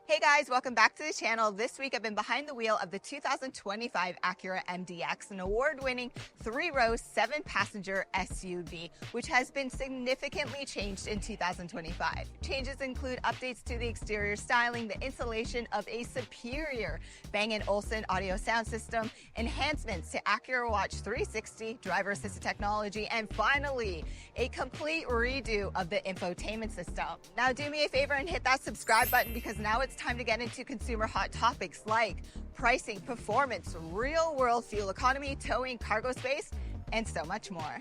Hey guys, welcome back to the channel. This week I've been behind the wheel of the 2025 Acura MDX, an award-winning 3-row, 7-passenger SUV, which has been significantly changed in 2025. Changes include updates to the exterior styling, the installation of a superior Bang & Olufsen audio sound system, enhancements to AcuraWatch 360 driver-assisted technology, and finally, a complete redo of the infotainment system. Now do me a favor and hit that subscribe button because now it's time to get into consumer hot topics like pricing, performance, real-world fuel economy, towing, cargo space, and so much more.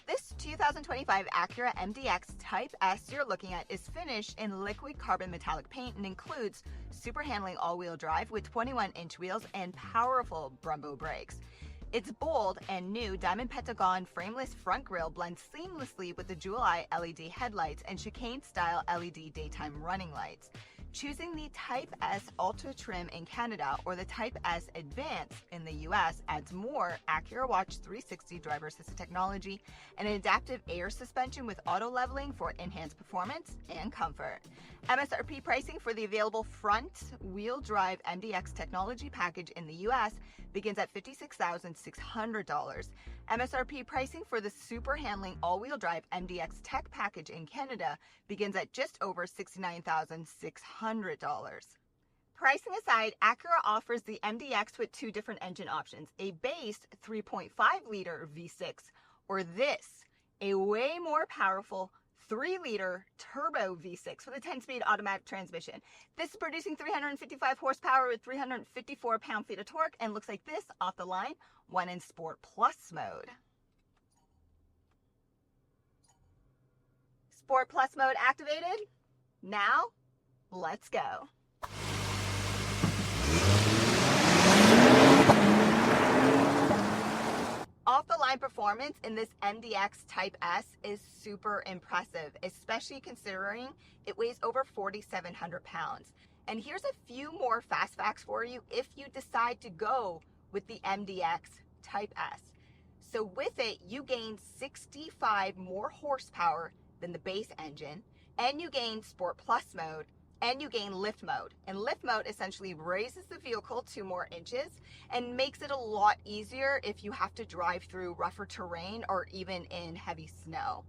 This 2025 Acura MDX Type S you're looking at is finished in liquid carbon metallic paint and includes super handling all-wheel drive with 21-inch wheels and powerful Brembo brakes. Its bold and new diamond pentagon frameless front grille blends seamlessly with the jewel-eye LED headlights and chicane-style LED daytime running lights. Choosing the Type S Ultra trim in Canada or the Type S Advance in the US adds more AcuraWatch 360 driver-assisted technology and an adaptive air suspension with auto leveling for enhanced performance and comfort. MSRP pricing for the available front-wheel drive MDX technology package in the US begins at $56,600. MSRP pricing for the super handling all-wheel drive MDX tech package in Canada begins at just over $69,600. Pricing aside, Acura offers the MDX with two different engine options, a base 3.5-liter V6 or this, a way more powerful 3-liter turbo V6 with a 10-speed automatic transmission. This is producing 355 horsepower with 354 pound-feet of torque and looks like this off the line when in Sport Plus mode. Sport Plus mode activated. Now, let's go. Off-the-line performance in this MDX Type S is super impressive, especially considering it weighs over 4,700 pounds. And here's a few more fast facts for you if you decide to go with the MDX Type S. So with it, you gain 65 more horsepower than the base engine, and you gain Sport Plus mode, and you gain lift mode. And lift mode essentially raises the vehicle 2 more inches and makes it a lot easier if you have to drive through rougher terrain or even in heavy snow.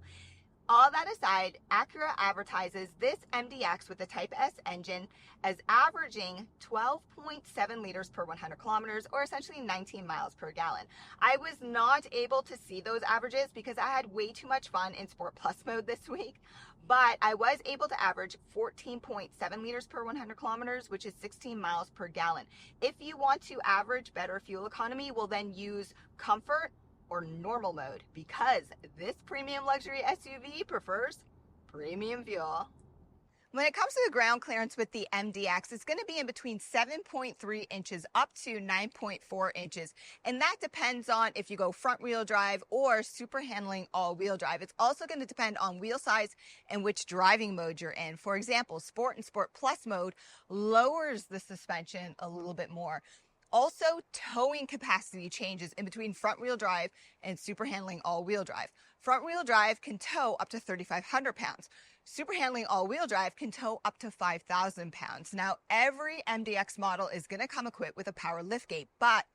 All that aside, Acura advertises this MDX with the Type S engine as averaging 12.7 liters per 100 kilometers, or essentially 19 miles per gallon. I was not able to see those averages because I had way too much fun in Sport Plus mode this week, but I was able to average 14.7 liters per 100 kilometers, which is 16 miles per gallon. If you want to average better fuel economy, we'll then use comfort or normal mode because this premium luxury SUV prefers premium fuel. When it comes to the ground clearance with the MDX, it's going to be in between 7.3 inches up to 9.4 inches. And that depends on if you go front wheel drive or super handling all wheel drive. It's also going to depend on wheel size and which driving mode you're in. For example, Sport and Sport Plus mode lowers the suspension a little bit more. Also, towing capacity changes in between front-wheel drive and super handling all-wheel drive. Front-wheel drive can tow up to 3,500 pounds. Super handling all-wheel drive can tow up to 5,000 pounds. Now, every MDX model is going to come equipped with a power liftgate, but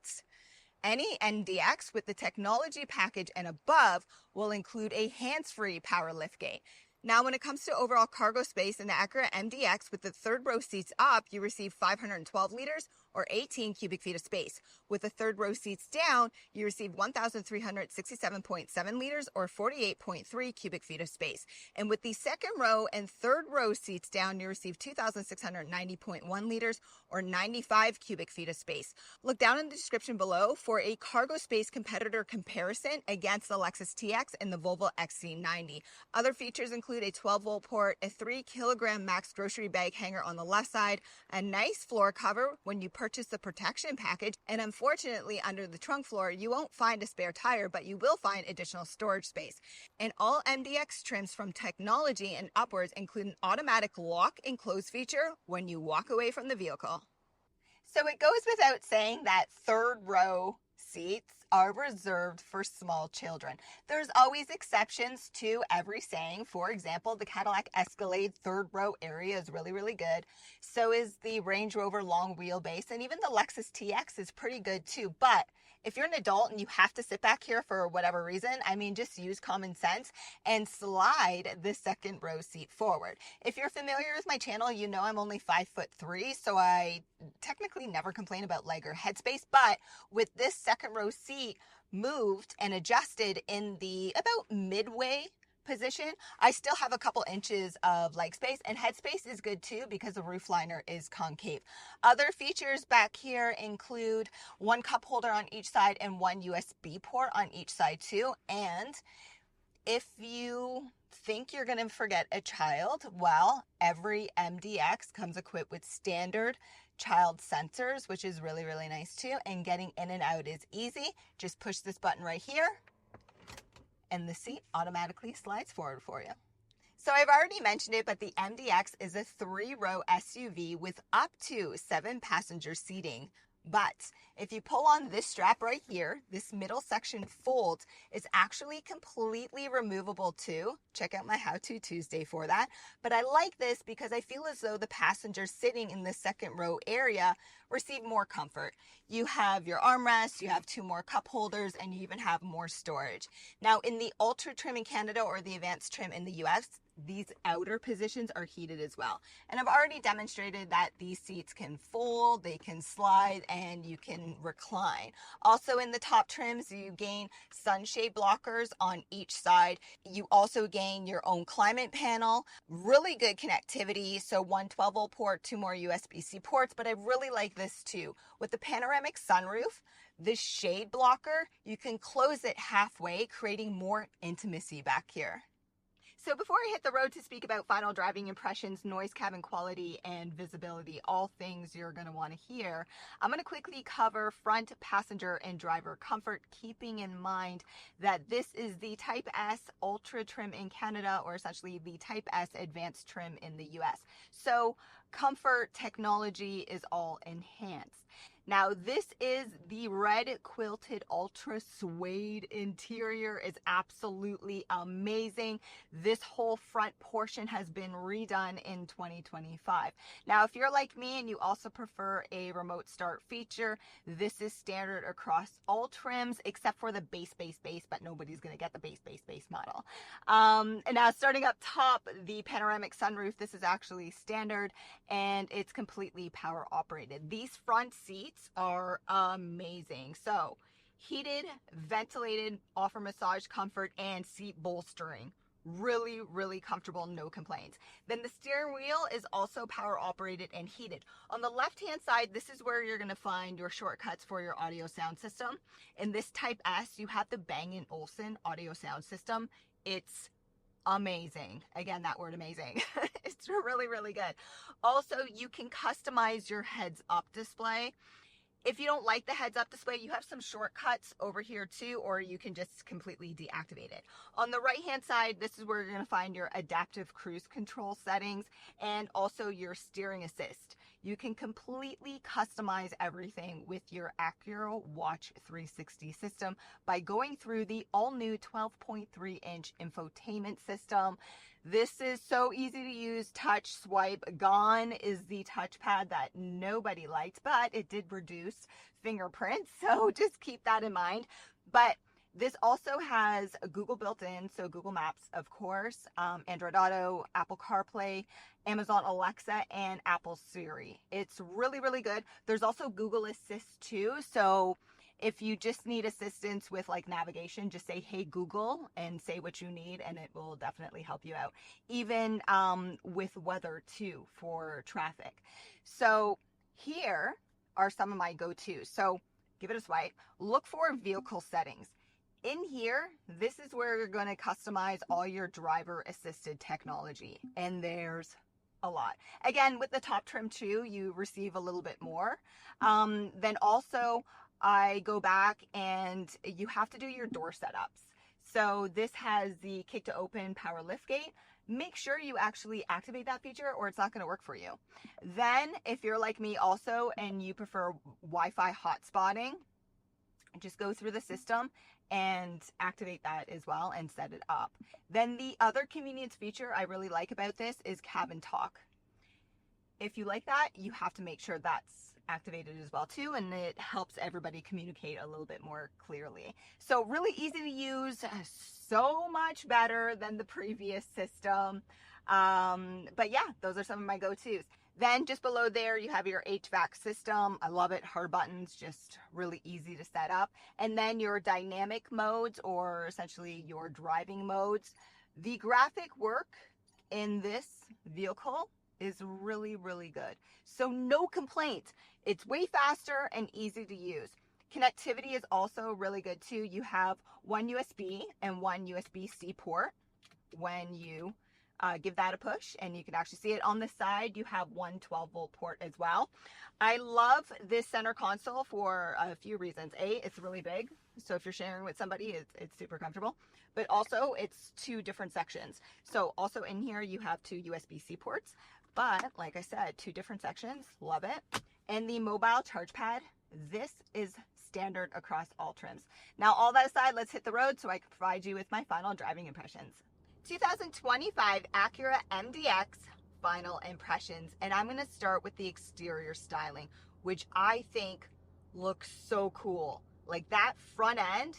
any MDX with the technology package and above will include a hands-free power liftgate. Now, when it comes to overall cargo space in the Acura MDX with the third row seats up, you receive 512 liters or 18 cubic feet of space. With the third row seats down, you receive 1,367.7 liters or 48.3 cubic feet of space. And with the second row and third row seats down, you receive 2,690.1 liters or 95 cubic feet of space. Look down in the description below for a cargo space competitor comparison against the Lexus TX and the Volvo XC90. Other features include a 12-volt port, a 3-kilogram max grocery bag hanger on the left side, a nice floor cover when you purchase the protection package, and unfortunately under the trunk floor you won't find a spare tire, but you will find additional storage space. And all MDX trims from technology and upwards include an automatic lock and close feature when you walk away from the vehicle. So it goes without saying that third row seats are reserved for small children. There's always exceptions to every saying. For example, the Cadillac Escalade third row area is really, really good. So is the Range Rover long wheelbase, and even the Lexus TX is pretty good too. But if you're an adult and you have to sit back here for whatever reason, I mean, just use common sense and slide the second row seat forward. If you're familiar with my channel, you know I'm only 5'3", so I technically never complain about leg or headspace. But with this second row seat moved and adjusted in the about midway position, I still have a couple inches of leg space, and headspace is good too because the roof liner is concave. Other features back here include one cup holder on each side and one USB port on each side too. And if you think you're going to forget a child, well, every MDX comes equipped with standard child sensors, which is really, really nice too. And getting in and out is easy. Just push this button right here, and the seat automatically slides forward for you. So I've already mentioned it, but the MDX is a 3-row SUV with up to 7 passenger seating. But if you pull on this strap right here, this middle section folds, is actually completely removable too. Check out my How To Tuesday for that. But I like this because I feel as though the passengers sitting in the second row area receive more comfort. You have your armrest, you have 2 more cup holders, and you even have more storage. Now in the Ultra trim in Canada or the Advanced trim in the US, these outer positions are heated as well. And I've already demonstrated that these seats can fold, they can slide, and you can recline. Also in the top trims, you gain sunshade blockers on each side. You also gain your own climate panel, really good connectivity. So one 12-volt port, 2 more USB-C ports, but I really like this too. With the panoramic sunroof, this shade blocker, you can close it halfway, creating more intimacy back here. So before I hit the road to speak about final driving impressions, noise, cabin quality, and visibility, all things you're going to want to hear, I'm going to quickly cover front passenger and driver comfort, keeping in mind that this is the Type S Ultra trim in Canada, or essentially the Type S Advanced trim in the US. So comfort technology is all enhanced. Now this is the red quilted ultra suede interior. Is absolutely amazing. This whole front portion has been redone in 2025. Now if you're like me and you also prefer a remote start feature, this is standard across all trims except for the base, but nobody's going to get the base model. And now starting up top, the panoramic sunroof, this is actually standard and it's completely power operated. These front seats are amazing. So heated, ventilated, offer massage comfort and seat bolstering. Really, really comfortable, no complaints. Then the steering wheel is also power operated and heated. On the left hand side, this is where you're going to find your shortcuts for your audio sound system. In this Type S, you have the Bang & Olufsen audio sound system. It's amazing. Again, that word amazing. It's really, really good. Also, you can customize your heads up display. If you don't like the heads up display, you have some shortcuts over here too, or you can just completely deactivate it. On the right hand side, this is where you're going to find your adaptive cruise control settings and also your steering assist. You can completely customize everything with your AcuraWatch 360 system by going through the all new 12.3-inch infotainment system. This is so easy to use. Touch, swipe. Gone is the touchpad that nobody liked, but it did reduce fingerprints, so just keep that in mind. But this also has a Google built in, so Google Maps, of course, Android Auto, Apple CarPlay, Amazon Alexa, and Apple Siri. It's really, really good. There's also Google Assist too, so if you just need assistance with like navigation, just say, hey, Google, and say what you need, and it will definitely help you out. Even with weather too, for traffic. So here are some of my go-tos. So give it a swipe. Look for vehicle settings. In here, this is where you're going to customize all your driver assisted technology. And there's a lot. Again, with the top trim too, you receive a little bit more. Then also, I go back and you have to do your door setups. So this has the kick to open power lift gate. Make sure you actually activate that feature or it's not going to work for you. Then if you're like me also and you prefer Wi-Fi hotspotting, Just go through the system and activate that as well and set it up. Then the other convenience feature I really like about this is cabin talk. If you like that, you have to make sure that's activated as well too, and it helps everybody communicate a little bit more clearly. So really easy to use, so much better than the previous system. But yeah, those are some of my go-tos. Then just below there, you have your HVAC system. I love it. Hard buttons, just really easy to set up. And then your dynamic modes, or essentially your driving modes. The graphic work in this vehicle is really, really good. So no complaints. It's way faster and easy to use. Connectivity is also really good too. You have one USB and one USB-C port when you give that a push, and you can actually see it on the side. You have one 12-volt port as well. I love this center console for a few reasons. A, it's really big, so if you're sharing with somebody, it's super comfortable. But also, it's two different sections. So also in here, you have two USB-C ports. But like I said, two different sections. Love it. And the mobile charge pad, this is standard across all trims. Now, all that aside, let's hit the road so I can provide you with my final driving impressions. 2025 Acura MDX final impressions, and I'm going to start with the exterior styling, which I think looks so cool. Like, that front end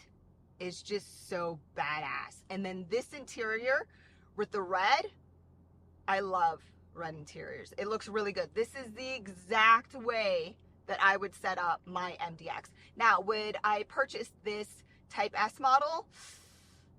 is just so badass. And then this interior with the red, I love red interiors. It looks really good. This is the exact way that I would set up my MDX. Now, would I purchase this Type S model?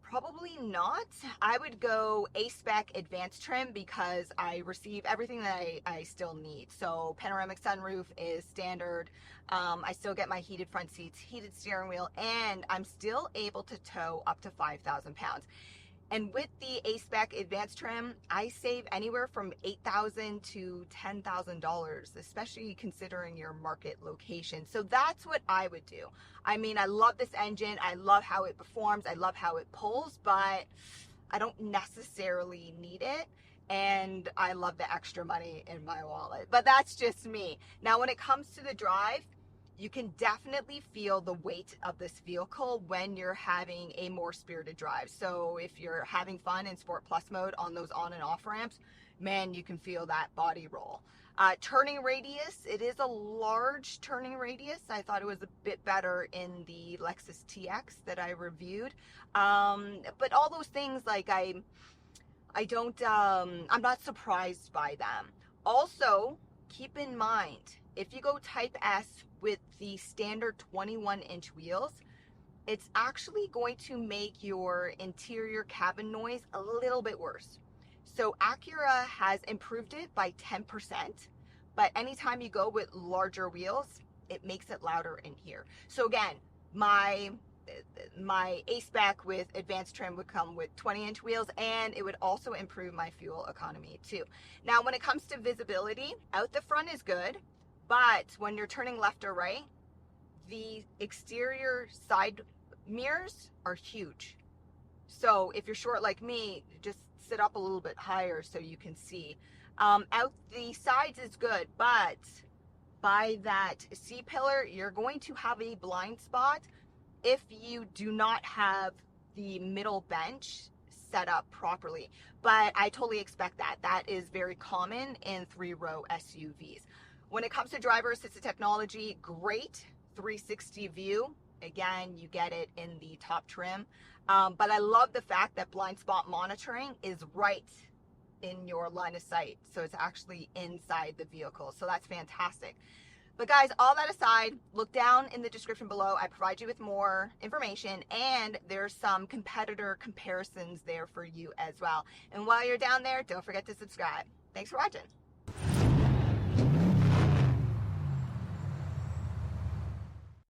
Probably not. I would go A-Spec advanced trim because I receive everything that I still need. So panoramic sunroof is standard. I still get my heated front seats, heated steering wheel, and I'm still able to tow up to 5,000 pounds. And with the A-Spec advanced trim, I save anywhere from $8,000 to $10,000, especially considering your market location. So that's what I would do. I mean, I love this engine. I love how it performs. I love how it pulls, but I don't necessarily need it. And I love the extra money in my wallet. But that's just me. Now, when it comes to the drive, you can definitely feel the weight of this vehicle when you're having a more spirited drive. So if you're having fun in Sport Plus mode on those on and off ramps, man, you can feel that body roll. Turning radius, it is a large turning radius. I thought it was a bit better in the Lexus TX that I reviewed. But all those things, like I'm not surprised by them. Also, keep in mind, if you go Type S with the standard 21-inch wheels, it's actually going to make your interior cabin noise a little bit worse. So Acura has improved it by 10%, but anytime you go with larger wheels, it makes it louder in here. So again, my A-Spec with advanced trim would come with 20-inch wheels, and it would also improve my fuel economy too. Now, when it comes to visibility, out the front is good, but when you're turning left or right, the exterior side mirrors are huge. So if you're short like me, just sit up a little bit higher so you can see. Out the sides is good, but by that C-pillar, you're going to have a blind spot if you do not have the middle bench set up properly. But I totally expect that. That is very common in 3-row SUVs. When it comes to driver assisted technology, great 360 view. Again, you get it in the top trim. But I love the fact that blind spot monitoring is right in your line of sight. So it's actually inside the vehicle. So that's fantastic. But guys, all that aside, look down in the description below. I provide you with more information, and there's some competitor comparisons there for you as well. And while you're down there, don't forget to subscribe. Thanks for watching.